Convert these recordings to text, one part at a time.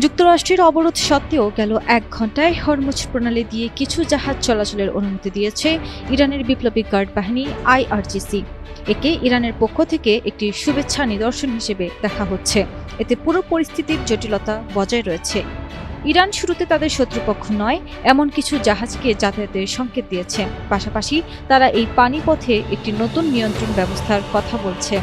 যুক্তরাষ্ট্রের অবরোধ সত্ত্বেও গেল ১ ঘণ্টায় হরমুজ প্রণালী দিয়ে কিছু জাহাজ চলাচলের অনুমতি দিয়েছে ইরানের বিপ্লবী গার্ড বাহিনী আইআরজিসি। একে ইরানের পক্ষ থেকে একটি শুভেচ্ছা নিদর্শন হিসেবে দেখা হচ্ছে। এতে পুরো পরিস্থিতির জটিলতা বজায় রয়েছে। ইরান শুরুতে তাদের শত্রুপক্ষ নয় এমন কিছু জাহাজকে যাতায়াতের সংকেত দিয়েছে। পাশাপাশি তারা এই পানিপথে একটি নতুন নিয়ন্ত্রণ ব্যবস্থার কথা বলছে।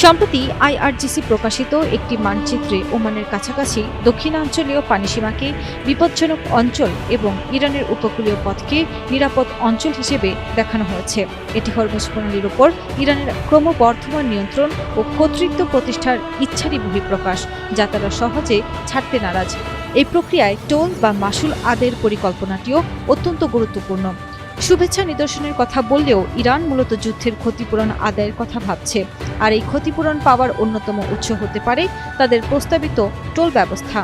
সম্প্রতি আইআরজিসি প্রকাশিত একটি মানচিত্রে ওমানের কাছাকাছি দক্ষিণাঞ্চলীয় পানিসীমাকে বিপজ্জনক অঞ্চল এবং ইরানের উপকূলীয় পথকে নিরাপদ অঞ্চল হিসেবে দেখানো হয়েছে। এটি হরমুজ প্রণালীর উপর ইরানের ক্রমবর্ধমান নিয়ন্ত্রণ ও কর্তৃত্ব প্রতিষ্ঠার ইচ্ছারই বহিঃপ্রকাশ, যা তারা সহজে ছাড়তে নারাজ। এই প্রক্রিয়ায় টোল বা মাশুল আদায়ের পরিকল্পনাটিও অত্যন্ত গুরুত্বপূর্ণ। শুভেচ্ছা নিদর্শনের কথা বললেও ইরান মূলত যুদ্ধের ক্ষতিপূরণ আদায়ের কথা ভাবছে, আর এই ক্ষতিপূরণ পাওয়ার অন্যতম উৎস হতে পারে তাদের প্রস্তাবিত টোল ব্যবস্থা।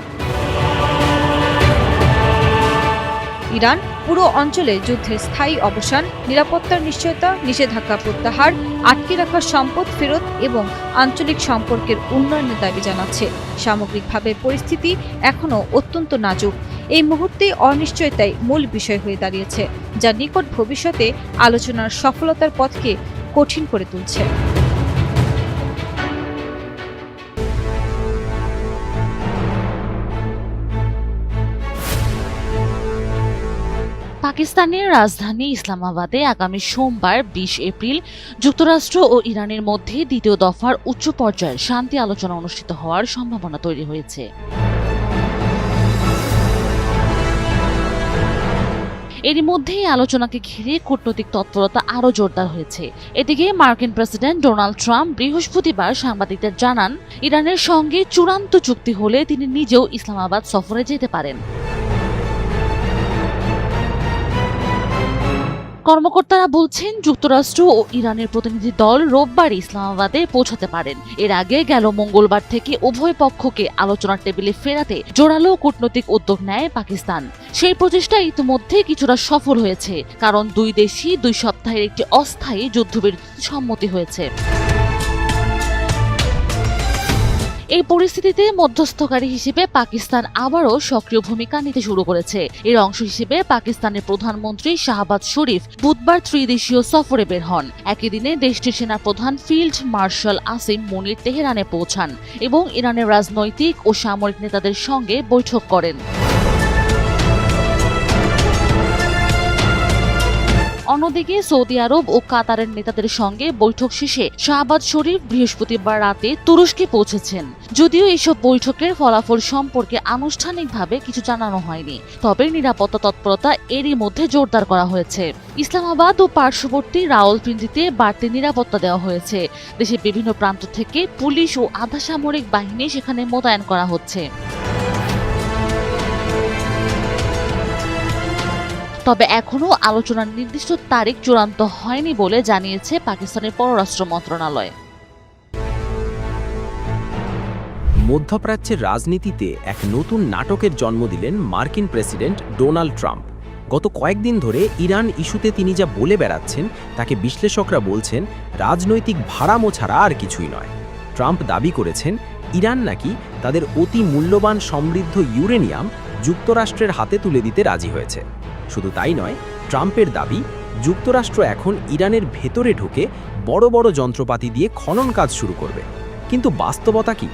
ইরান পুরো অঞ্চলে যুদ্ধের স্থায়ী অবসান, নিরাপত্তার নিশ্চয়তা, নিষেধাজ্ঞা প্রত্যাহার, আটকে রাখা সম্পদ ফেরত এবং আঞ্চলিক সম্পর্কের উন্নয়নের দাবি জানাচ্ছে। সামগ্রিকভাবে পরিস্থিতি এখনও অত্যন্ত নাজুক। এই মুহূর্তে অনিশ্চয়তাই মূল বিষয় হয়ে দাঁড়িয়েছে, যা নিকট ভবিষ্যতে আলোচনার সফলতার পথকে কঠিন করে তুলছে। পাকিস্তানের রাজধানী ইসলামাবাদে আগামী সোমবার ২০ এপ্রিল যুক্তরাষ্ট্র ও ইরানের মধ্যে দ্বিতীয় দফার উচ্চ পর্যায়ের শান্তি আলোচনা অনুষ্ঠিত হওয়ার সম্ভাবনা তৈরি হয়েছে। এরই মধ্যে এই আলোচনাকে ঘিরে কূটনৈতিক তৎপরতা আরও জোরদার হয়েছে। এদিকে মার্কিন প্রেসিডেন্ট ডোনাল্ড ট্রাম্প বৃহস্পতিবার সাংবাদিকদের জানান, ইরানের সঙ্গে চূড়ান্ত চুক্তি হলে তিনি নিজেও ইসলামাবাদ সফরে যেতে পারেন। কর্মকর্তারা বলছেন, যুক্তরাষ্ট্র ও ইরানের প্রতিনিধি দল রোববার ইসলামাবাদে পৌঁছাতে পারেন। এর আগে গেল মঙ্গলবার থেকে উভয় পক্ষকে আলোচনার টেবিলে ফেরাতে জোরালো কূটনৈতিক উদ্যোগ নেয় পাকিস্তান। সেই প্রচেষ্টা ইতিমধ্যে কিছুটা সফল হয়েছে, কারণ দুই দেশই ২ সপ্তাহের একটি অস্থায়ী যুদ্ধবিরতিতে সম্মতি হয়েছে। এই পরিস্থিতিতে মধ্যস্থকারী হিসেবে পাকিস্তান আবারও সক্রিয় ভূমিকা নিতে শুরু করেছে। এর অংশ হিসেবে পাকিস্তানের প্রধানমন্ত্রী শাহবাজ শরীফ বুধবার ত্রিদেশীয় সফরে বের হন। একই দিনে দেশটির সেনাপ্রধান ফিল্ড মার্শাল আসিম মুনির তেহরানে পৌঁছান এবং ইরানের রাজনৈতিক ও সামরিক নেতাদের সঙ্গে বৈঠক করেন। অন্যদিকে সৌদি আরব ও কাতারের নেতাদের সঙ্গে বৈঠক শেষে শাহবাজ শরীফ বৃহস্পতিবার রাতে তুরস্কে পৌঁছেছেন। যদিও এইসব বৈঠকের ফলাফল সম্পর্কে আনুষ্ঠানিকভাবে কিছু জানানো হয়নি, তবে নিরাপত্তা তৎপরতা এরই মধ্যে জোরদার করা হয়েছে। ইসলামাবাদ ও পার্শ্ববর্তী রাওয়ালপিন্ডিতে বাড়তি নিরাপত্তা দেওয়া হয়েছে। দেশের বিভিন্ন প্রান্ত থেকে পুলিশ ও আধা সামরিক বাহিনী সেখানে মোতায়েন করা হচ্ছে। তবে এখনও আলোচনার নির্দিষ্ট তারিখ চূড়ান্ত হয়নি বলে জানিয়েছে পাকিস্তানের পররাষ্ট্র মন্ত্রণালয়। মধ্যপ্রাচ্যের রাজনীতিতে এক নতুন নাটকের জন্ম দিলেন মার্কিন প্রেসিডেন্ট ডোনাল্ড ট্রাম্প। গত কয়েকদিন ধরে ইরান ইস্যুতে তিনি যা বলে বেড়াচ্ছেন তাকে বিশ্লেষকরা বলছেন রাজনৈতিক ভাড়ামো ছাড়া আর কিছুই নয়। ট্রাম্প দাবি করেছেন ইরান নাকি তাদের অতি মূল্যবান সমৃদ্ধ ইউরেনিয়াম যুক্তরাষ্ট্রের হাতে তুলে দিতে রাজি হয়েছে। শুধু তাই নয়, ট্রাম্পের দাবি যুক্তরাষ্ট্র এখন ইরানের ভেতরে ঢুকে বড় বড় যন্ত্রপাতি দিয়ে খনন কাজ শুরু করবে। কিন্তু বাস্তবতা কি?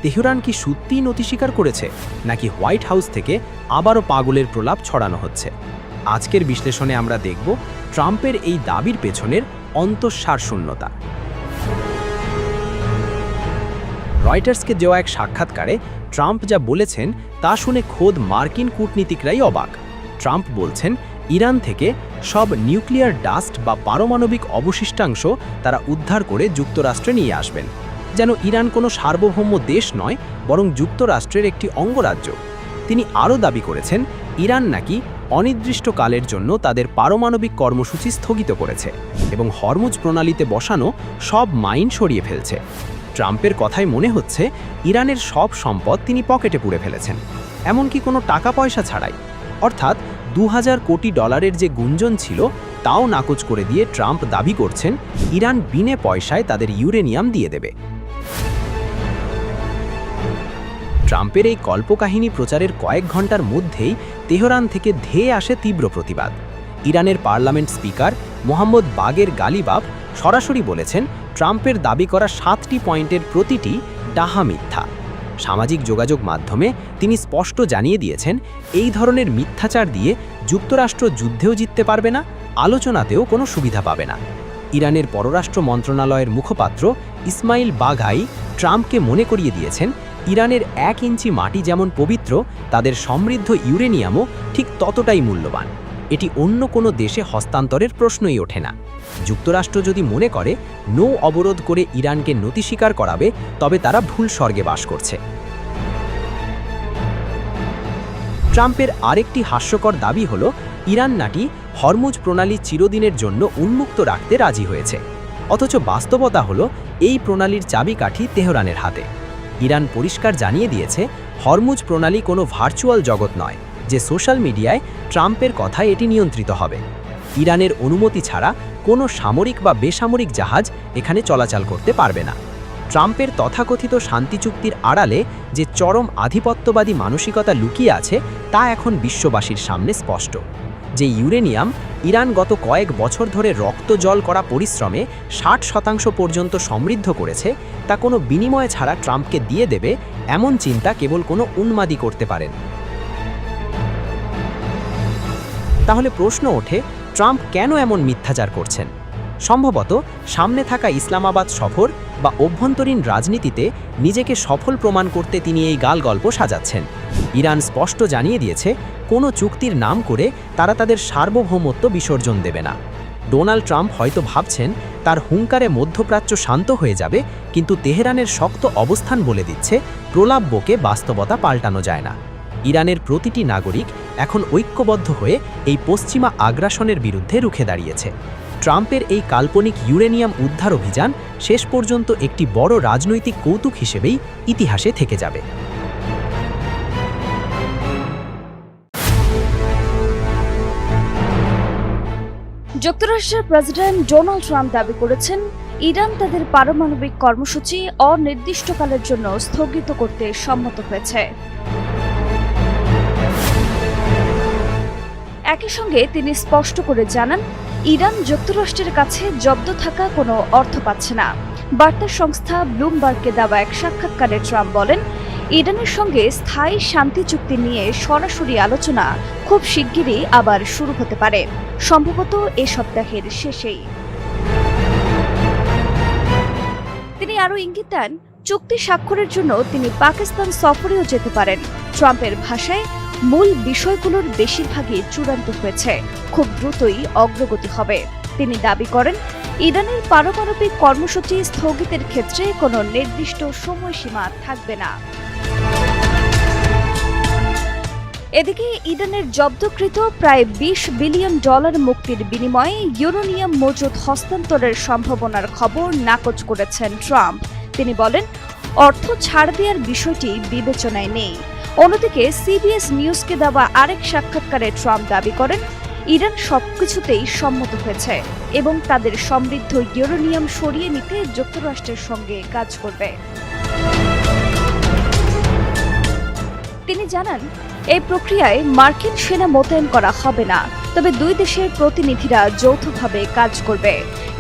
তেহরান কি সত্যিই নতি স্বীকার করেছে, নাকি হোয়াইট হাউস থেকে আবারও পাগলের প্রলাপ ছড়ানো হচ্ছে? আজকের বিশ্লেষণে আমরা দেখব ট্রাম্পের এই দাবির পেছনের অন্তঃসার শূন্যতা। রয়টার্সকে দেওয়া এক সাক্ষাৎকারে ট্রাম্প যা বলেছেন তা শুনে খোদ মার্কিন কূটনীতিকরাই অবাক। ট্রাম্প বলছেন ইরান থেকে সব নিউক্লিয়ার ডাস্ট বা পারমাণবিক অবশিষ্টাংশ তারা উদ্ধার করে যুক্তরাষ্ট্রে নিয়ে আসবেন, যেন ইরান কোনো সার্বভৌম দেশ নয় বরং যুক্তরাষ্ট্রের একটি অঙ্গরাজ্য। তিনি আরও দাবি করেছেন ইরান নাকি অনির্দিষ্টকালের জন্য তাদের পারমাণবিক কর্মসূচি স্থগিত করেছে এবং হরমুজ প্রণালীতে বসানো সব মাইন সরিয়ে ফেলছে। ট্রাম্পের কথায় মনে হচ্ছে ইরানের সব সম্পদ তিনি পকেটে পুরে ফেলেছেন, এমনকি কোনো টাকা পয়সা ছাড়াই। অর্থাৎ ২০০০ কোটি ডলারের যে গুঞ্জন ছিল তাও নাকচ করে দিয়ে ট্রাম্প দাবি করছেন ইরান বিনে পয়সায় তাদের ইউরেনিয়াম দিয়ে দেবে। ট্রাম্পের এই কল্পকাহিনী প্রচারের কয়েক ঘন্টার মধ্যেই তেহরান থেকে ধেয়ে আসে তীব্র প্রতিবাদ। ইরানের পার্লামেন্ট স্পিকার মোহাম্মদ বাগের গালিবাফ সরাসরি বলেছেন, ট্রাম্পের দাবি করা 7টি পয়েন্টের প্রতিটি ডাহা মিথ্যা। সামাজিক যোগাযোগ মাধ্যমে তিনি স্পষ্ট জানিয়ে দিয়েছেন, এই ধরনের মিথ্যাচার দিয়ে যুক্তরাষ্ট্র যুদ্ধেও জিততে পারবে না, আলোচনাতেও কোনো সুবিধা পাবে না। ইরানের পররাষ্ট্র মন্ত্রণালয়ের মুখপাত্র ইসমাইল বাঘাই ট্রাম্পকে মনে করিয়ে দিয়েছেন, ইরানের 1 ইঞ্চি মাটি যেমন পবিত্র, তাদের সমৃদ্ধ ইউরেনিয়ামও ঠিক ততটাই মূল্যবান। এটি অন্য কোনো দেশে হস্তান্তরের প্রশ্নই ওঠে না। যুক্তরাষ্ট্র যদি মনে করে নৌ অবরোধ করে ইরানকে নতি স্বীকার করাবে, তবে তারা ভুল স্বর্গে বাস করছে। ট্রাম্পের আরেকটি হাস্যকর দাবি হল, ইরান নাকি হরমুজ প্রণালী চিরদিনের জন্য উন্মুক্ত রাখতে রাজি হয়েছে। অথচ বাস্তবতা হল, এই প্রণালীর চাবিকাঠি তেহরানের হাতে। ইরান পরিষ্কার জানিয়ে দিয়েছে, হরমুজ প্রণালী কোনো ভার্চুয়াল জগৎ নয় যে সোশ্যাল মিডিয়ায় ট্রাম্পের কথায় এটি নিয়ন্ত্রিত হবে। ইরানের অনুমতি ছাড়া কোনো সামরিক বা বেসামরিক জাহাজ এখানে চলাচল করতে পারবে না। ট্রাম্পের তথাকথিত শান্তি চুক্তির আড়ালে যে চরম আধিপত্যবাদী মানসিকতা লুকিয়ে আছে, তা এখন বিশ্ববাসীর সামনে স্পষ্ট। যে ইউরেনিয়াম ইরান গত কয়েক বছর ধরে রক্ত জল করা পরিশ্রমে 60% পর্যন্ত সমৃদ্ধ করেছে, তা কোনো বিনিময় ছাড়া ট্রাম্পকে দিয়ে দেবে, এমন চিন্তা কেবল কোনো উন্মাদী করতে পারেন। তাহলে প্রশ্ন ওঠে, ট্রাম্প কেন এমন মিথ্যাচার করছেন? সম্ভবত সামনে থাকা ইসলামাবাদ সফর বা অভ্যন্তরীণ রাজনীতিতে নিজেকে সফল প্রমাণ করতে তিনি এই গালগল্প সাজাচ্ছেন। ইরান স্পষ্ট জানিয়ে দিয়েছে, কোনো চুক্তির নাম করে তারা তাদের সার্বভৌমত্ব বিসর্জন দেবে না। ডোনাল্ড ট্রাম্প হয়তো ভাবছেন তার হুঙ্কারে মধ্যপ্রাচ্য শান্ত হয়ে যাবে, কিন্তু তেহরানের শক্ত অবস্থান বলে দিচ্ছে, প্রলাপকে বাস্তবতা পাল্টানো যায় না। ইরানের প্রতিটি নাগরিক এখন ঐক্যবদ্ধ হয়ে এই পশ্চিমা আগ্রাসনের বিরুদ্ধে রুখে দাঁড়িয়েছে। ট্রাম্পের এই কাল্পনিক ইউরেনিয়াম উদ্ধার অভিযান শেষ পর্যন্ত একটি বড় রাজনৈতিক কৌতুক হিসেবেই ইতিহাসে থেকে যাবে। যুক্তরাষ্ট্রের প্রেসিডেন্ট ডোনাল্ড ট্রাম্প দাবি করেছেন, ইরান তাদের পারমাণবিক কর্মসূচি অনির্দিষ্টকালের জন্য স্থগিত করতে সম্মত হয়েছে। একই সঙ্গে তিনি স্পষ্ট করে জানান, ইরান যুক্তরাষ্ট্রের কাছে জব্দ থাকা কোনো অর্থ পাচ্ছে না। বার্তা সংস্থা ব্লুমবার্গকে দেওয়া এক সাক্ষাৎকারে ট্রাম্প বলেন, ইরানের সঙ্গে স্থায়ী শান্তি চুক্তি নিয়ে সরাসরি আলোচনা খুব শিগগিরই আবার শুরু হতে পারে, সম্ভবত এ সপ্তাহের শেষেই। তিনি আরও ইঙ্গিত দেন, চুক্তি স্বাক্ষরের জন্য তিনি পাকিস্তান সফরেও যেতে পারেন। ট্রাম্পের ভাষায়, মূল বিষয়গুলোর বেশিরভাগই চূড়ান্ত হয়েছে, খুব দ্রুতই অগ্রগতি হবে। তিনি দাবি করেন, ইরানের পারমাণবিক কর্মসূচি স্থগিতের ক্ষেত্রে কোনো নির্দিষ্ট সময়সীমা থাকবে না। এদিকে ইরানের জব্দকৃত প্রায় $20 বিলিয়ন মুক্তির বিনিময়ে ইউরেনিয়াম মজুদ হস্তান্তরের সম্ভাবনার খবর নাকচ করেছেন ট্রাম্প। তিনি বলেন, অর্থ ছাড় দেওয়ার বিষয়টি বিবেচনায় নেই। অন্যদিকে সিবিএস নিউজকে দেওয়া আরেক সাক্ষাৎকারে ট্রাম্প দাবি করেন, ইরান সবকিছুতেই সম্মত হয়েছে এবং তাদের সমৃদ্ধ ইউরেনিয়াম সরিয়ে নিতে যুক্তরাষ্ট্রের সঙ্গে কাজ করবে। তিনি জানান, এই প্রক্রিয়ায় মার্কিন সেনা মোতায়েন করা হবে না, তবে দুই দেশের প্রতিনিধিরা যৌথভাবে কাজ করবে।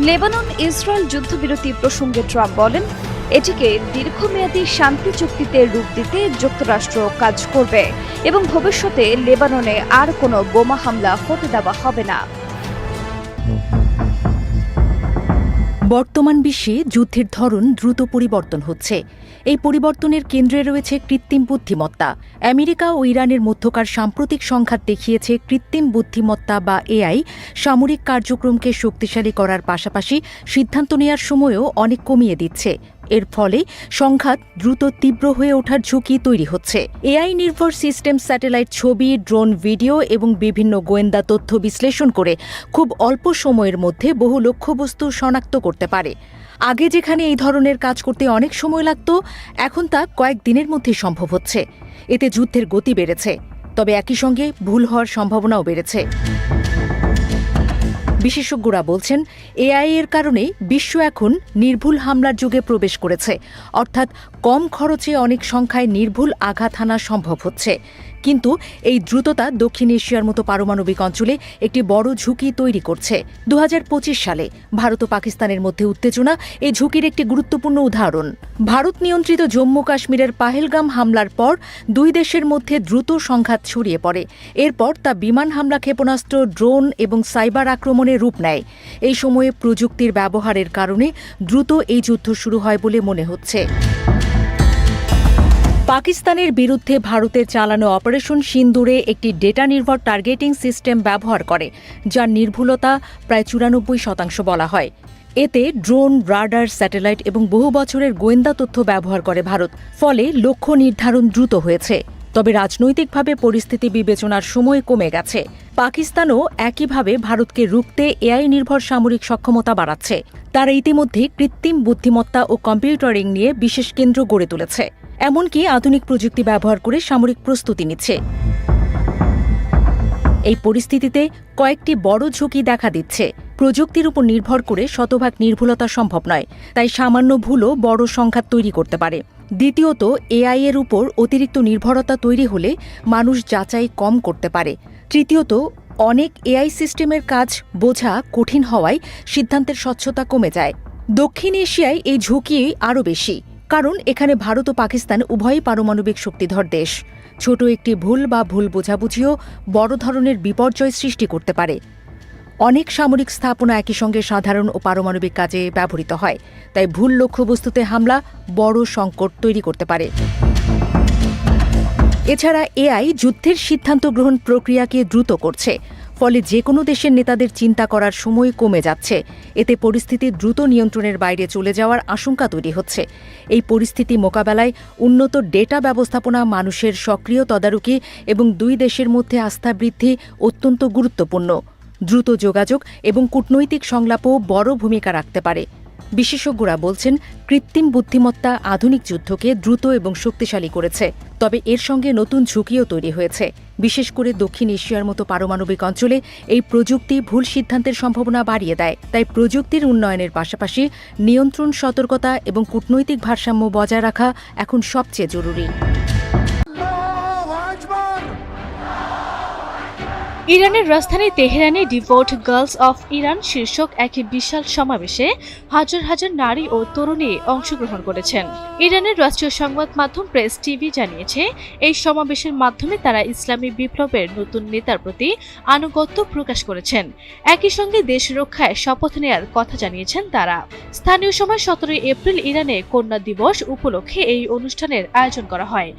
লেবানন ইসরায়েল যুদ্ধবিরতি প্রসঙ্গে ট্রাম্প বলেন, এটিকে দীর্ঘমেয়াদী শান্তি চুক্তিতে রূপ দিতে যুক্তরাষ্ট্র কাজ করবে এবং ভবিষ্যতে লেবাননে আর কোনো বোমা হামলা হতে দেওয়া হবে না। বর্তমান বিশ্বে যুদ্ধের ধরন দ্রুত পরিবর্তন হচ্ছে। এই পরিবর্তনের কেন্দ্রে রয়েছে কৃত্রিম বুদ্ধিমত্তা। আমেরিকা ও ইরানের মধ্যকার সাম্প্রতিক সংঘাত দেখিয়েছে, কৃত্রিম বুদ্ধিমত্তা বা এআই সামরিক কার্যক্রমকে শক্তিশালী করার পাশাপাশি সিদ্ধান্ত নেওয়ার সময়ও অনেক কমিয়ে দিচ্ছে। এর ফলে সংঘাত দ্রুত তীব্র হয়ে ওঠার ঝুঁকি তৈরি হচ্ছে। এআই নির্ভর সিস্টেম স্যাটেলাইট ছবি, ড্রোন ভিডিও এবং বিভিন্ন গোয়েন্দা তথ্য বিশ্লেষণ করে খুব অল্প সময়ের মধ্যে বহু লক্ষ্যবস্তু শনাক্ত করতে পারে। আগে যেখানে এই ধরনের কাজ করতে অনেক সময় লাগত, এখন তা কয়েক দিনের মধ্যেই সম্ভব হচ্ছে। এতে যুদ্ধের গতি বেড়েছে, তবে একই সঙ্গে ভুল হওয়ার সম্ভাবনাও বেড়েছে। বিশেষজ্ঞরা বলছেন এআই এর কারণে বিশ্ব এখন নির্ভুল হামলার যুগে প্রবেশ করেছে, অর্থাৎ কম খরচে অনেক সংখ্যায় নির্ভুল আঘাত হানা সম্ভব হচ্ছে। কিন্তু এই দ্রুততা দক্ষিণ এশিয়ার মতো পারমাণবিক অঞ্চলে একটি বড় ঝুঁকি তৈরি করছে। 2025 সালে ভারত ও পাকিস্তানের মধ্যে উত্তেজনা এই ঝুঁকির একটি গুরুত্বপূর্ণ উদাহরণ। ভারত নিয়ন্ত্রিত জম্মু কাশ্মীরের পাহেলগাম হামলার পর দুই দেশের মধ্যে দ্রুত সংঘাত ছড়িয়ে পড়ে। এরপর তা বিমান হামলা, ক্ষেপণাস্ত্র, ড্রোন এবং সাইবার আক্রমণে রূপ নেয়। এই সময়ে প্রযুক্তির ব্যবহারের কারণে দ্রুত এই যুদ্ধ শুরু হয় বলে মনে হচ্ছে। পাকিস্তানের বিরুদ্ধে ভারতের চালানো অপারেশন সিন্দুরে একটি ডেটা নির্ভর টার্গেটিং সিস্টেম ব্যবহার করে, যার নির্ভুলতা প্রায় 94% বলা হয়। এতে ড্রোন, রাডার, স্যাটেলাইট এবং বহু বছরের গোয়েন্দা তথ্য ব্যবহার করে ভারত। ফলে লক্ষ্য নির্ধারণ দ্রুত হয়েছে। তবে রাজনৈতিকভাবে পরিস্থিতি বিবেচনার সময় কমে গেছে। পাকিস্তানও একইভাবে ভারতকে রুখতে এআই নির্ভর সামরিক সক্ষমতা বাড়াচ্ছে। তারা ইতিমধ্যে কৃত্রিম বুদ্ধিমত্তা ও কম্পিউটারিং নিয়ে বিশেষ কেন্দ্র গড়ে তুলেছে, এমনকি আধুনিক প্রযুক্তি ব্যবহার করে সামরিক প্রস্তুতি নিচ্ছে। এই পরিস্থিতিতে কয়েকটি বড় ঝুঁকি দেখা দিচ্ছে। প্রযুক্তির উপর নির্ভর করে শতভাগ নির্ভুলতা সম্ভব নয়, তাই সামান্য ভুলও বড় সংঘাত তৈরি করতে পারে। দ্বিতীয়ত, এআই এর উপর অতিরিক্ত নির্ভরতা তৈরি হলে মানুষ যাচাই কম করতে পারে। তৃতীয়ত, অনেক এআই সিস্টেমের কাজ বোঝা কঠিন হওয়ায় সিদ্ধান্তের স্বচ্ছতা কমে যায়। দক্ষিণ এশিয়ায় এই ঝুঁকি আরও বেশি, কারণ এখানে ভারত ও পাকিস্তান উভয়ই পারমাণবিক শক্তিধর দেশ। ছোট একটি ভুল বা ভুল বোঝাবুঝিও বড় ধরনের বিপর্যয় সৃষ্টি করতে পারে। অনেক সামরিক স্থাপনা একই সঙ্গে সাধারণ ও পারমাণবিক কাজে ব্যবহৃত হয়, তাই ভুল লক্ষ্যবস্তুতে হামলা বড় সংকট তৈরি করতে পারে। এছাড়া এআই যুদ্ধের সিদ্ধান্ত গ্রহণ প্রক্রিয়াকে দ্রুত করছে, ফলে যে কোনো দেশের নেতাদের চিন্তা করার সময় কমে যাচ্ছে। এতে পরিস্থিতি দ্রুত নিয়ন্ত্রণের বাইরে চলে যাওয়ার আশঙ্কা তৈরি হচ্ছে। এই পরিস্থিতি মোকাবেলায় উন্নত ডেটা ব্যবস্থাপনা, মানুষের সক্রিয় তদারকি এবং দুই দেশের মধ্যে আস্থা বৃদ্ধি অত্যন্ত গুরুত্বপূর্ণ। দ্রুত যোগাযোগ এবং কূটনৈতিক সংলাপও বড় ভূমিকা রাখতে পারে। বিশেষজ্ঞরা বলছেন, কৃত্রিম বুদ্ধিমত্তা আধুনিক যুদ্ধকে দ্রুত এবং শক্তিশালী করেছে, তবে এর সঙ্গে নতুন ঝুঁকিও তৈরি হয়েছে। বিশেষ করে দক্ষিণ এশিয়ার মতো পারমাণবিক অঞ্চলে এই প্রযুক্তি ভুল সিদ্ধান্তের সম্ভাবনা বাড়িয়ে দেয়। তাই প্রযুক্তির উন্নয়নের পাশাপাশি নিয়ন্ত্রণ, সতর্কতা এবং কূটনৈতিক ভারসাম্য বজায় রাখা এখন সবচেয়ে জরুরি। ইরানের রাজধানী তেহরানে ডিভোট গার্লস অফ ইরান শীর্ষক এক বিশাল সমাবেশে হাজার হাজার নারী ও তরুণী অংশগ্রহণ করেছেন। ইরানের রাষ্ট্রীয় সংবাদ মাধ্যম প্রেস টিভি জানিয়েছে, এই সমাবেশের মাধ্যমে তারা ইসলামী বিপ্লবের নতুন নেতার প্রতি আনুগত্য প্রকাশ করেছেন। একই সঙ্গে দেশ রক্ষায় শপথ নেয়ার কথা জানিয়েছেন তারা। স্থানীয় সময় 17 এপ্রিল ইরানে কন্যা দিবস উপলক্ষে এই অনুষ্ঠানের আয়োজন করা হয়।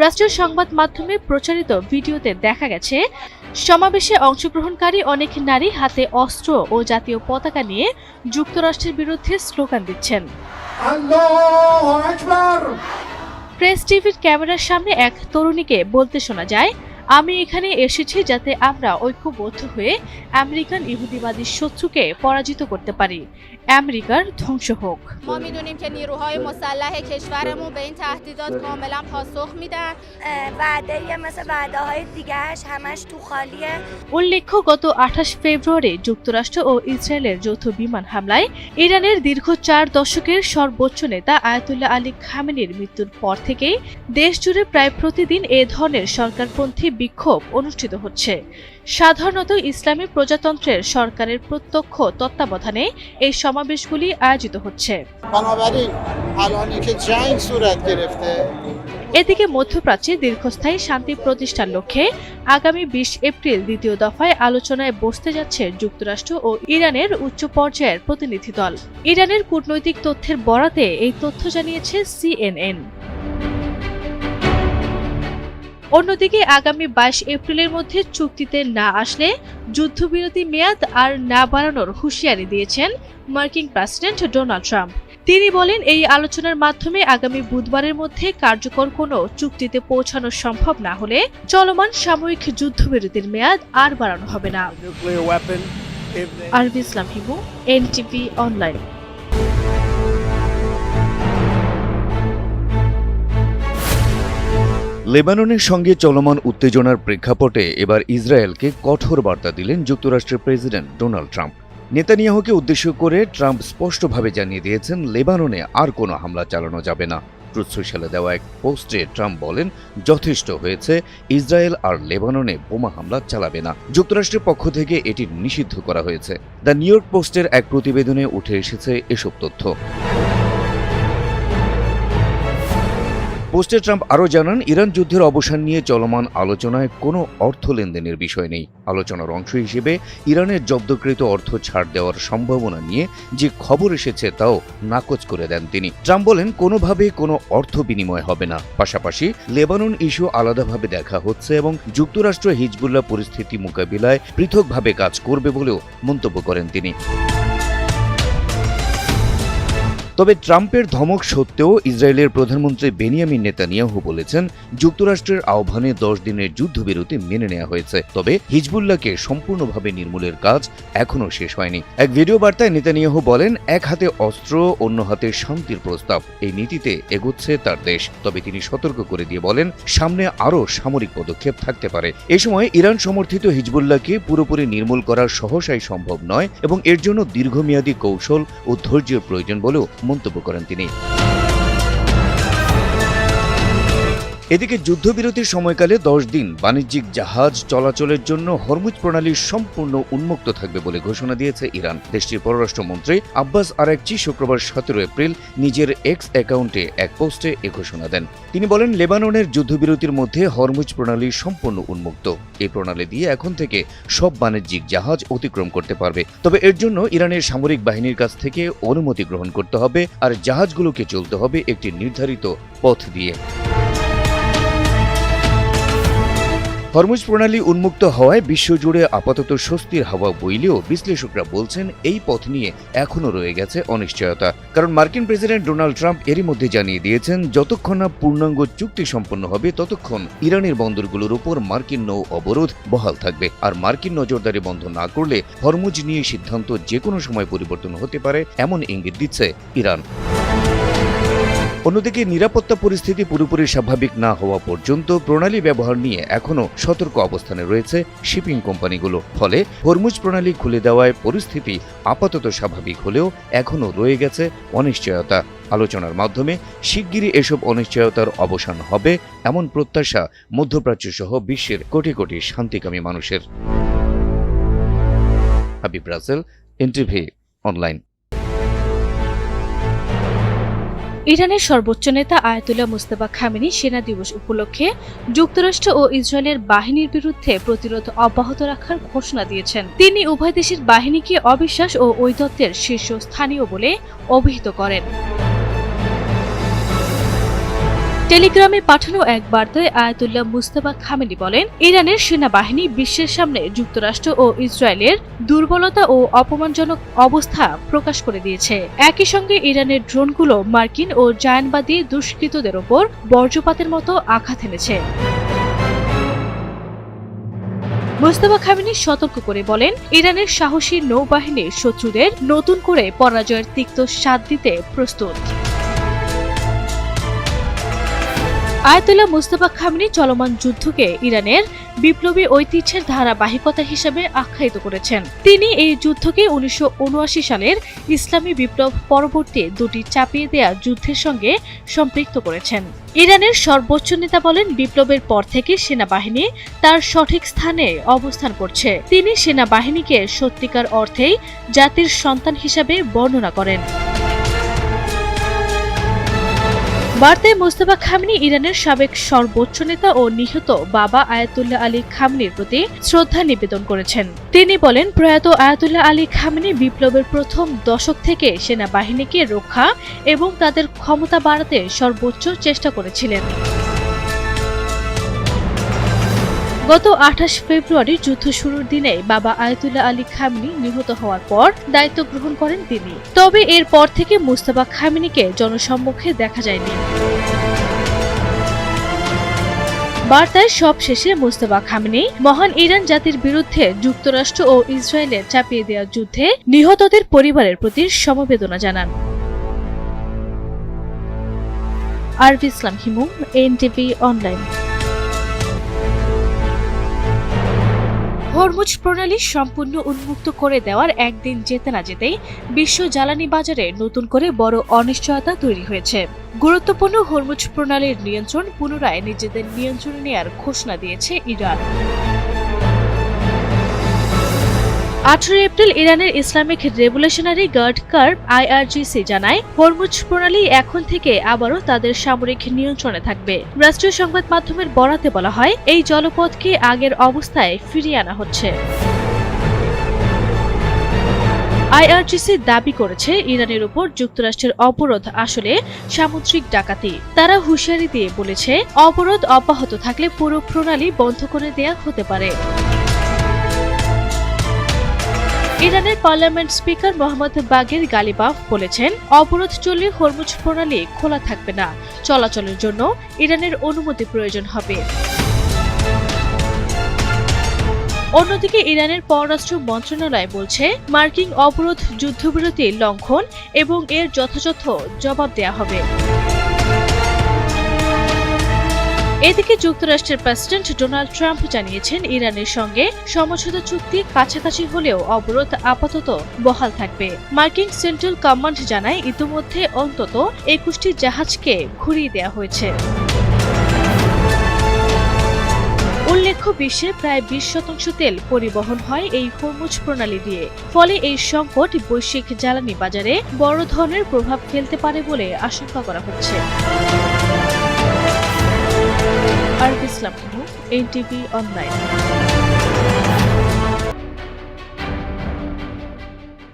রাষ্ট্রীয় সংবাদ মাধ্যমে প্রচারিত ভিডিওতে দেখা গেছে, সমাবেশে অংশগ্রহণকারী অনেক নারী হাতে অস্ত্র ও জাতীয় পতাকা নিয়ে যুক্তরাষ্ট্রের বিরুদ্ধে স্লোগান দিচ্ছেন। প্রেস টিভির ক্যামেরার সামনে এক তরুণীকে বলতে শোনা যায়, আমি এখানে এসেছি যাতে আমরা ঐক্যবদ্ধ হয়ে আমেরিকান ইহুদিবাদী শত্রুকে পরাজিত করতে পারি। আমেরিকার ধ্বংস হোক। ما میدونیم که نیروهای مسلح کشورمون به این تهدیدات کاملا پاسخ میدن. وعده مثل وعده‌های دیگه‌اش همش تو خالیه. উল্লেখ্য, গত 28 ফেব্রুয়ারি যুক্তরাষ্ট্র ও ইসরায়েলের যৌথ বিমান হামলায় ইরানের দীর্ঘ 4 দশকের সর্বোচ্চ নেতা আয়াতুল্লাহ আলী খামেনির মৃত্যুর পর থেকেই দেশজুড়ে প্রায় প্রতিদিন এ ধরনের সরকারপন্থী বিক্ষোভ অনুষ্ঠিত হচ্ছে। সাধারণত ইসলামী প্রজাতন্ত্রের সরকারের প্রত্যক্ষ তত্ত্বাবধানে এই সমাবেশগুলি আয়োজিত হচ্ছে। এদিকে মধ্যপ্রাচ্যে দীর্ঘস্থায়ী শান্তি প্রতিষ্ঠার লক্ষ্যে আগামী 20 এপ্রিল দ্বিতীয় দফায় আলোচনায় বসতে যাচ্ছে যুক্তরাষ্ট্র ও ইরানের উচ্চ পর্যায়ের প্রতিনিধি দল। ইরানের কূটনৈতিক তথ্যের বরাতে এই তথ্য জানিয়েছে CNN। অন্যদিকে আগামী 22 এপ্রিলের মধ্যে চুক্তিতে না আসলে যুদ্ধবিরতি মেয়াদ আর না বাড়ানোর হুঁশিয়ারি দিয়েছেন মার্কিন প্রেসিডেন্ট ডোনাল্ড ট্রাম্প। তিনি বলেন, এই আলোচনার মাধ্যমে আগামী বুধবারের মধ্যে কার্যকর কোনো চুক্তিতে পৌঁছানো সম্ভব না হলে চলমান সাময়িক যুদ্ধবিরতির মেয়াদ আর বাড়ানো হবে না। আরবি ইসলাম হিমু, NTV অনলাইন। লেবাননের সঙ্গে চলমান উত্তেজনার প্রেক্ষাপটে এবার ইসরায়েলকে কঠোর বার্তা দিলেন যুক্তরাষ্ট্রের প্রেসিডেন্ট ডোনাল্ড ট্রাম্প। নেতানিয়াহুকে উদ্দেশ্য করে ট্রাম্প স্পষ্টভাবে জানিয়ে দিয়েছেন লেবাননে আর কোনো হামলা চালানো যাবে না। ট্রুথ সোশ্যালে দেওয়া এক পোস্টে ট্রাম্প বলেন, যথেষ্ট হয়েছে, ইসরায়েল আর লেবাননে বোমা হামলা চালাবে না। যুক্তরাষ্ট্রের পক্ষ থেকে এটি নিষিদ্ধ করা হয়েছে। দ্য নিউ ইয়র্ক পোস্টের এক প্রতিবেদনে উঠে এসেছে এসব তথ্য। পোস্টে ট্রাম্প আরও জানান, ইরান যুদ্ধের অবসান নিয়ে চলমান আলোচনায় কোনো অর্থ লেনদেনের বিষয় নেই। আলোচনার অংশ হিসেবে ইরানের জব্দকৃত অর্থ ছাড় দেওয়ার সম্ভাবনা নিয়ে যে খবর এসেছে তাও নাকচ করে দেন তিনি। ট্রাম্প বলেন, কোনোভাবে কোনো অর্থ বিনিময় হবে না। পাশাপাশি লেবানন ইস্যু আলাদাভাবে দেখা হচ্ছে এবং যুক্তরাষ্ট্র হিজবুল্লাহ পরিস্থিতি মোকাবিলায় পৃথকভাবে কাজ করবে বলেও মন্তব্য করেন তিনি। তবে ট্রাম্পের ধমক সত্ত্বেও ইসরায়েলের প্রধানমন্ত্রী বেনিয়ামিন নেতানিয়াহু বলেছেন, যুক্তরাষ্ট্রের আহ্বানে 10 দিনের যুদ্ধবিরতি মেনে নেওয়া হয়েছে, তবে হিজবুল্লাহকে সম্পূর্ণভাবে নির্মূলের কাজ এখনও শেষ হয়নি। এক ভিডিও বার্তায় নেতানিয়াহু বলেন, এক হাতে অস্ত্র, অন্য হাতে শান্তির প্রস্তাব, এই নীতিতে এগোচ্ছে তার দেশ। তবে তিনি সতর্ক করে দিয়ে বলেন, সামনে আরও সামরিক পদক্ষেপ থাকতে পারে। এ সময় ইরান সমর্থিত হিজবুল্লাহকে পুরোপুরি নির্মূল করা সহসাই সম্ভব নয় এবং এর জন্য দীর্ঘমেয়াদী কৌশল ও ধৈর্যের প্রয়োজন বলেও মন্তব্য করেন তিনি। এদিকে যুদ্ধবিরতির সময়কালে 10 দিন বাণিজ্যিক জাহাজ চলাচলের জন্য হরমুজ প্রণালী সম্পূর্ণ উন্মুক্ত থাকবে বলে ঘোষণা দিয়েছে ইরান। দেশটির পররাষ্ট্রমন্ত্রী আব্বাস আরাকচি শুক্রবার 17 এপ্রিল নিজের এক্স অ্যাকাউন্টে এক পোস্টে এ ঘোষণা দেন। তিনি বলেন, লেবাননের যুদ্ধবিরতির মধ্যে হরমুজ প্রণালী সম্পূর্ণ উন্মুক্ত। এই প্রণালী দিয়ে এখন থেকে সব বাণিজ্যিক জাহাজ অতিক্রম করতে পারবে। তবে এর জন্য ইরানের সামরিক বাহিনীর কাছ থেকে অনুমতি গ্রহণ করতে হবে আর জাহাজগুলোকে চলতে হবে একটি নির্ধারিত পথ দিয়ে। হরমুজ প্রণালী উন্মুক্ত হওয়ায় বিশ্বজুড়ে আপাতত স্বস্তির হাওয়া বইলেও বিশ্লেষকরা বলছেন, এই পথ নিয়ে এখনও রয়ে গেছে অনিশ্চয়তা। কারণ মার্কিন প্রেসিডেন্ট ডোনাল্ড ট্রাম্প এরই মধ্যে জানিয়ে দিয়েছেন, যতক্ষণ না পূর্ণাঙ্গ চুক্তি সম্পন্ন হবে ততক্ষণ ইরানের বন্দরগুলোর উপর মার্কিন নৌ অবরোধ বহাল থাকবে। আর মার্কিন নজরদারি বন্ধ না করলে হরমুজ নিয়ে সিদ্ধান্ত যে কোনো সময় পরিবর্তন হতে পারে, এমন ইঙ্গিত দিচ্ছে ইরান। অন্যদিকে নিরাপত্তা পরিস্থিতি পুরোপুরি স্বাভাবিক না হওয়া পর্যন্ত প্রণালী ব্যবহার নিয়ে এখনও সতর্ক অবস্থানে রয়েছে শিপিং কোম্পানিগুলো। ফলে হরমুজ প্রণালী খুলে দেওয়ায় পরিস্থিতি আপাতত স্বাভাবিক হলেও এখনও রয়ে গেছে অনিশ্চয়তা। আলোচনার মাধ্যমে শিগগিরই এসব অনিশ্চয়তার অবসান হবে এমন প্রত্যাশা মধ্যপ্রাচ্য সহ বিশ্বের কোটি কোটি শান্তিকামী মানুষের। Habib Rasel, NTV online. ইরানের সর্বোচ্চ নেতা আয়াতুল্লাহ মুস্তাফা খামেনি সেনা দিবস উপলক্ষে যুক্তরাষ্ট্র ও ইসরায়েলের বাহিনীর বিরুদ্ধে প্রতিরোধ অব্যাহত রাখার ঘোষণা দিয়েছেন। তিনি উভয় দেশের বাহিনীকে অবিশ্বাস ও ঔদ্ধত্যের শীর্ষস্থানীয় বলে অভিহিত করেন। টেলিগ্রামে পাঠানো এক বার্তায় আয়াতুল্লাহ মুস্তাফা খামেনি বলেন, ইরানের সেনাবাহিনী বিশ্বের সামনে যুক্তরাষ্ট্র ও ইসরায়েলের দুর্বলতা ও অপমানজনক অবস্থা প্রকাশ করে দিয়েছে। একই সঙ্গে ইরানের ড্রোনগুলো মার্কিন ও জায়নবাদী দুষ্কৃতদের ওপর বজ্রপাতের মতো আঘাত এনেছে। মুস্তাফা খামেনি সতর্ক করে বলেন, ইরানের সাহসী নৌবাহিনী শত্রুদের নতুন করে পরাজয়ের তিক্ত স্বাদ দিতে প্রস্তুত। আয়াতুল্লাহ মুস্তাফা খামেনি চলমান যুদ্ধকে ইরানের বিপ্লবী ঐতিহ্যের ধারাবাহিকতা হিসেবে আখ্যায়িত করেছেন। তিনি এই যুদ্ধকে 1979 সালের ইসলামী বিপ্লব পরবর্তী দুটি চাপিয়ে দেয়া যুদ্ধের সঙ্গে সম্পৃক্ত করেছেন। ইরানের সর্বোচ্চ নেতা বলেন, বিপ্লবের পর থেকে সেনাবাহিনী তার সঠিক স্থানে অবস্থান করছে। তিনি সেনাবাহিনীকে সত্যিকার অর্থেই জাতির সন্তান হিসাবে বর্ণনা করেন। বার্তায় মুস্তাফা খামেনি ইরানের সাবেক সর্বোচ্চ নেতা ও নিহত বাবা আয়াতুল্লাহ আলী খামেনির প্রতি শ্রদ্ধা নিবেদন করেছেন। তিনি বলেন, প্রয়াত আয়াতুল্লাহ আলী খামেনি বিপ্লবের প্রথম দশক থেকে সেনাবাহিনীকে রক্ষা এবং তাদের ক্ষমতা বাড়াতে সর্বোচ্চ চেষ্টা করেছিলেন। গত 28 ফেব্রুয়ারি যুদ্ধ শুরুর দিনে বাবা আয়াতুল্লাহ আলী খামেনি নিহত হওয়ার পর দায়িত্ব গ্রহণ করেন তিনি। তবে এরপর থেকে মুস্তাফা খামেনিকে জনসম্মুখে দেখা যায়নি। বার্তায় সবশেষে মুস্তাফা খামেনি মহান ইরান জাতির বিরুদ্ধে যুক্তরাষ্ট্র ও ইসরায়েলের চাপিয়ে দেওয়া যুদ্ধে নিহতদের পরিবারের প্রতি সমবেদনা জানান। আরভি ইসলাম হিমু, এনটিভি অনলাইন। হরমুজ প্রণালী সম্পূর্ণ উন্মুক্ত করে দেওয়ার একদিন যেতে না যেতেই বিশ্ব জ্বালানি বাজারে নতুন করে বড় অনিশ্চয়তা তৈরি হয়েছে। গুরুত্বপূর্ণ হরমুজ প্রণালীর নিয়ন্ত্রণ পুনরায় নিজেদের নিয়ন্ত্রণে নেয়ার ঘোষণা দিয়েছে ইরান। 18 এপ্রিল ইরানের Islamic revolutionary guard corps IRGC জানায় হরমুজ প্রণালী এখন থেকে আবারও তাদের সামরিক নিয়ন্ত্রণে থাকবে। রাষ্ট্রীয় সংবাদ মাধ্যমের বরাতে বলা হয়, এই জলপথকে আগের অবস্থায় ফিরিয়ে আনা হচ্ছে। IRGC দাবি করেছে ইরানের উপর যুক্তরাষ্ট্রের অবরোধ আসলে সামুদ্রিক ডাকাতি। তারা হুঁশিয়ারি দিয়ে বলেছে, অবরোধ অব্যাহত থাকলে পুরো প্রণালী বন্ধ করে দেয়া হতে পারে। ইরানের পার্লামেন্ট স্পিকার মোহাম্মদ বাগের গালিবাফ বলেছেন, অবরোধ চললে হরমুজ প্রণালী খোলা থাকবে না, চলাচলের জন্য ইরানের অনুমতি প্রয়োজন হবে। অন্যদিকে ইরানের পররাষ্ট্র মন্ত্রণালয় বলছে, মার্কিন অবরোধ যুদ্ধবিরতি লঙ্ঘন এবং এর যথাযথ জবাব দেয়া হবে। এদিকে যুক্তরাষ্ট্রের প্রেসিডেন্ট ডোনাল্ড ট্রাম্প জানিয়েছেন, ইরানের সঙ্গে সমঝোতা চুক্তি কাছাকাছি হলেও অবরোধ আপাতত বহাল থাকবে। মার্কিন সেন্ট্রাল কমান্ড জানায়, ইতিমধ্যে অন্তত 21টি জাহাজকে ঘুরিয়ে দেওয়া হয়েছে। উল্লেখ্য, বিশ্বে প্রায় 20% তেল পরিবহন হয় এই হরমুজ প্রণালী দিয়ে। ফলে এই সংকট বৈশ্বিক জ্বালানি বাজারে বড় ধরনের প্রভাব ফেলতে পারে বলে আশঙ্কা করা হচ্ছে। ইসলাম NTV অনলাইন।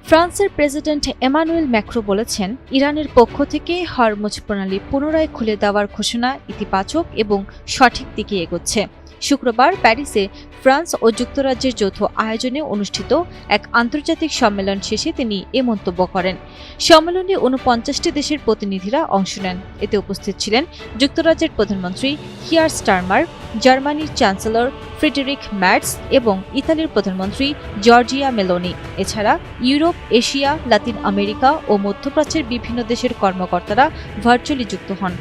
ফ্রান্সের প্রেসিডেন্ট এমানুয়েল ম্যাক্রো বলেছেন, ইরানের পক্ষ থেকে হরমুজ প্রণালী পুনরায় খুলে দেওয়ার ঘোষণা ইতিবাচক এবং সঠিক দিকে এগোচ্ছে। শুক্রবার প্যারিসে ফ্রান্স ও যুক্তরাজ্যের যৌথ আয়োজনে অনুষ্ঠিত এক আন্তর্জাতিক সম্মেলন শেষে তিনি এ মন্তব্য করেন। সম্মেলনে 49টি দেশের প্রতিনিধিরা অংশ নেন। এতে উপস্থিত ছিলেন যুক্তরাজ্যের প্রধানমন্ত্রী কিয়ার স্টারমার, জার্মানির চ্যান্সেলর ফ্রেডেরিক ম্যাটস এবং ইতালির প্রধানমন্ত্রী জর্জিয়া মেলোনি। এছাড়া ইউরোপ, এশিয়া, লাতিন আমেরিকা ও মধ্যপ্রাচ্যের বিভিন্ন দেশের কর্মকর্তারা ভার্চুয়ালি যুক্ত হন।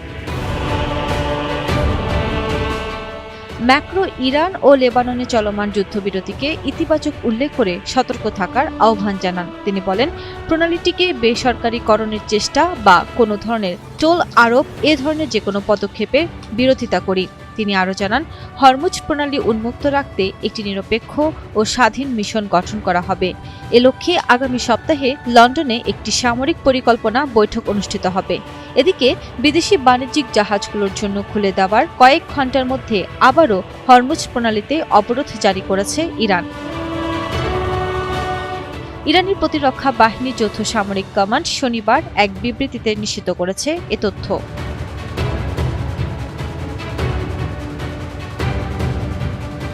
ম্যাক্রো ইরান ও লেবাননে চলমান যুদ্ধবিরতিকে ইতিবাচক উল্লেখ করে সতর্ক থাকার আহ্বান জানান। তিনি বলেন, প্রণালীটিকে বেসরকারীকরণের চেষ্টা বা কোনো ধরনের টোল আরোপ এ ধরনের যে কোনো পদক্ষেপের বিরোধিতা করি। তিনি আরও জানান, হরমুজ প্রণালী উন্মুক্ত রাখতে একটি নিরপেক্ষ ও স্বাধীন মিশন গঠন করা হবে। এ লক্ষ্যে আগামী সপ্তাহে লন্ডনে একটি সামরিক পরিকল্পনা বৈঠক অনুষ্ঠিত হবে। এদিকে বিদেশি বাণিজ্যিক জাহাজগুলোর জন্য খুলে দেওয়ার কয়েক ঘন্টার মধ্যে আবারও হরমুজ প্রণালীতে অবরোধ জারি করেছে ইরান। ইরানি প্রতিরক্ষা বাহিনীর যৌথ সামরিক কমান্ড শনিবার এক বিবৃতিতে নিশ্চিত করেছে এ তথ্য।